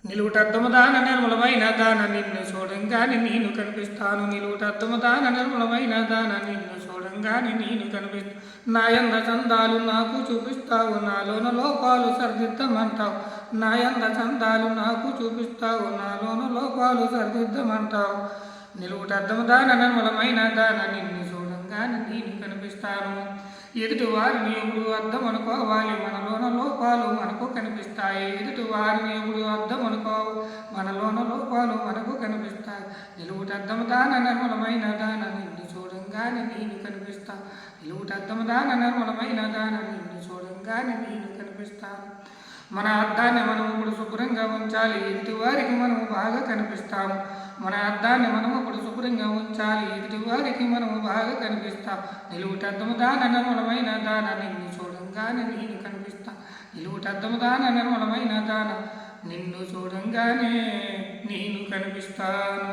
నిలువుటద్దము దాన నిర్మలమైన దాన నిన్ను చూడంగానే నేను కనిపిస్తాను. నిలువుటద్దము దాన నిర్మలమైన దాన నిన్ను చూడంగానే నేను కనిపిస్తాను. నాయంద చందాలు నాకు చూపిస్తావు, నాలోన లోపాలు సరిదిద్దమంటావు. నాయంద చందాలు నాకు చూపిస్తావు, నాలోన లోపాలు సరిదిద్దమంటావు. నిలువుటద్దము దాన నిర్మలమైన దాన నిన్ను చూడంగానే నేను కనిపిస్తాను. ఎదుటి వారిని ఎప్పుడు అర్థం అనుకోవాలి, మనలోన లోపాలు మనకు కనిపిస్తాయి. ఎదుటి వారిని ఎప్పుడు అర్థం అనుకోవు, మనలోన లోపాలు మనకు కనిపిస్తాయి. నిలువుటద్దము దాన నిర్మలమైన దాన నిన్ను చూడంగానే నేను కనిపిస్తాను. నిలువుటద్దము దాన నిర్మలమైన దాన నిన్ను చూడంగానే నేను కనిపిస్తాను. మన అర్థాన్ని మనం ఇప్పుడు శుభ్రంగా ఉంచాలి, ఎదుటి వారికి మనము బాగా కనిపిస్తాము. మన అర్థాన్ని మనం ఇప్పుడు శుభ్రంగా ఉంచాలి, ఎదుటి వారికి మనము బాగా కనిపిస్తాం. నిలువుటద్దము దాన నిర్మలమైన దాన నిన్ను చూడంగానే నేను కనిపిస్తా. నిలువుటద్దము దాన నిర్మలమైన దాన నిన్ను చూడంగానే నేను కనిపిస్తాను.